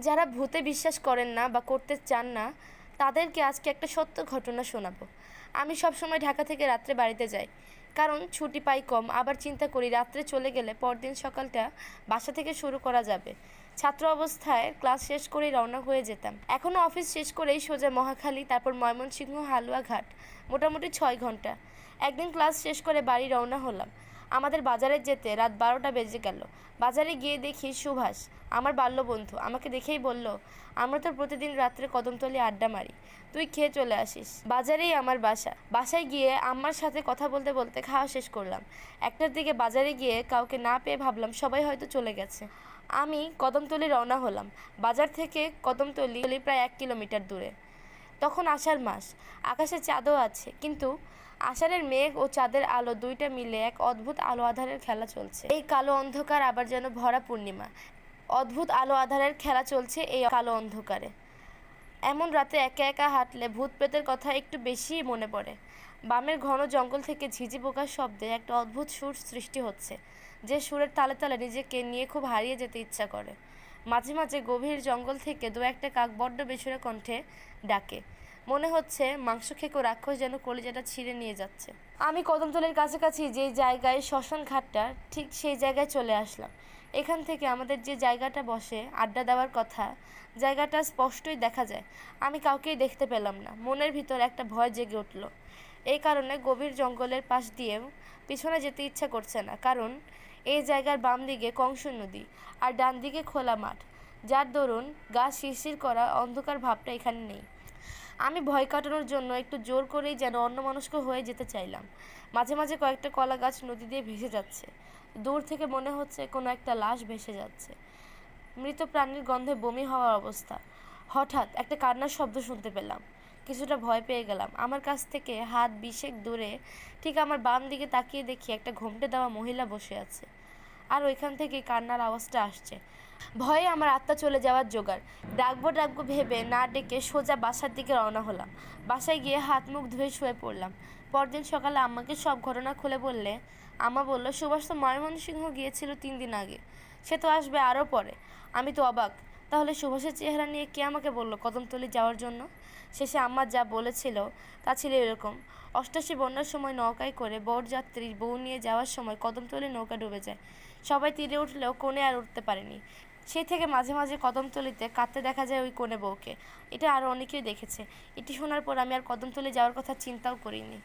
যারা ভূতে বিশ্বাস করেন না বা করতে চান না তাদেরকে আজকে একটা সত্য ঘটনা শোনাবো। আমি সবসময় ঢাকা থেকে রাত্রে বাড়িতে যাই, কারণ ছুটি পাই কম। আবার চিন্তা করি রাত্রে চলে গেলে পরদিন সকালটা বাসা থেকে শুরু করা যাবে। ছাত্র অবস্থায় ক্লাস শেষ করেই রওনা হয়ে যেতাম। এখনও অফিস শেষ করেই সোজা মহাখালী, তারপর ময়মনসিংহ, হালুয়াঘাট, মোটামুটি 6 ঘন্টা। একদিন ক্লাস শেষ করে বাড়ি রওনা হলাম। আমাদের বাজারে যেতে রাত 12টা বেজে গেল। বাজারে গিয়ে দেখি সুভাষ, আমার বাল্যবন্ধু, আমাকে দেখেই বলল, আমরা তো প্রতিদিন রাত্রে কদমতলী আড্ডা মারি, তুই খেয়ে চলে আসিস। বাজারেই আমার বাসা। বাসায় গিয়ে আম্মার সাথে কথা বলতে বলতে খাওয়া শেষ করলাম। 1টার দিকে বাজারে গিয়ে কাউকে না পেয়ে ভাবলাম সবাই হয়তো চলে গেছে। আমি কদমতলী রওনা হলাম। বাজার থেকে কদমতলী প্রায় 1 কিলোমিটার দূরে। তখন আষাঢ় মাস, আকাশে চাঁদও আছে, কিন্তু আষাঢ়ের মেঘ ও চাঁদের আলো দুইটা মিলে এক অদ্ভুত আলো আঁধারের খেলা চলছে। এই কালো অন্ধকার আবার যেন ভরা পূর্ণিমা। অদ্ভুত আলো আঁধারের খেলা চলছে এই কালো অন্ধকারে। এমন রাতে একা একা হাঁটলে ভূত প্রেতের কথা একটু বেশিই মনে পড়ে। বামের ঘন জঙ্গল থেকে ঝিঝি পোকার শব্দে একটা অদ্ভুত সুর সৃষ্টি হচ্ছে, যে সুরের তালে তালে নিজেকে নিয়ে খুব হারিয়ে যেতে ইচ্ছা করে। মাঝে মাঝে গভীর জঙ্গল থেকে দু একটা কাক বড্ড বেসুরা কণ্ঠে ডাকে। মনে হচ্ছে মাংস খেকো রাক্ষস যেন কলিজাটা ছিঁড়ে নিয়ে যাচ্ছে। আমি কদমতলীর কাছাকাছি যেই জায়গায় শ্মশান ঘাটটা, ঠিক সেই জায়গায় চলে আসলাম। এখান থেকে আমাদের যে জায়গাটা বসে আড্ডা দেওয়ার কথা, জায়গাটা স্পষ্টই দেখা যায়। আমি কাউকেই দেখতে পেলাম না। মনের ভিতর একটা ভয় জেগে উঠল। এই কারণে গভীর জঙ্গলের পাশ দিয়েও পিছনে যেতে ইচ্ছা করছে না, কারণ এই জায়গার বাম দিকে কংস নদী আর ডান দিকে খোলা মাঠ, যার দরুন গা শিরশির করা অন্ধকার ভাবটা এখানে নেই। আমি ভয় কাটানোর জন্য একটু জোর করেই যেন অন্যমনস্ক হয়ে যেতে চাইলাম। মাঝে মাঝে কয়েকটা কলা গাছ নদী দিয়ে ভেসে যাচ্ছে। দূর থেকে মনে হচ্ছে কোনো একটা লাশ ভেসে যাচ্ছে। মৃত প্রাণীর গন্ধে বমি হওয়ার অবস্থা। হঠাৎ একটা কান্নার শব্দ শুনতে পেলাম। কিছুটা ভয় পেয়ে গেলাম। আমার কাছ থেকে হাত 20 দূরে ঠিক আমার বাম দিকে তাকিয়ে দেখি একটা ঘোমটে দেওয়া মহিলা বসে আছে, আর ওইখান থেকে কান্নার আওয়াজটা আসছে। ভয়ে আমার আত্মা চলে যাওয়ার জোগাড়। ডাকবো ভেবে না ডেকে সোজা বাসার দিকে রওনা হলাম। বাসায় গিয়ে হাত মুখ ধুয়ে শুয়ে পড়লাম। পরদিন সকালে আম্মাকে সব ঘটনা খুলে বললে আম্মা বলল, সুভাষ তো ময়মনসিংহ গিয়েছিল 3 দিন আগে, সে তো আসবে আরও পরে। আমি তো অবাক। তাহলে সুভাষের চেহারা নিয়ে কে আমাকে বলল কদমতলী যাওয়ার জন্য? শেষে আম্মা যা বলেছিল তা ছিল এরকম: 88 বন্যার সময় নৌকায় করে বরযাত্রীর বউ নিয়ে যাওয়ার সময় কদমতলী নৌকা ডুবে যায়। সবাই তীরে উঠলেও কোণে আর উঠতে পারেনি। সেই থেকে মাঝে মাঝে কদমতলীতে কাঁদতে দেখা যায় ওই কোণে বউকে। এটা আরও অনেকেই দেখেছে। এটি শোনার পর আমি আর কদমতলী যাওয়ার কথা চিন্তাও করিনি।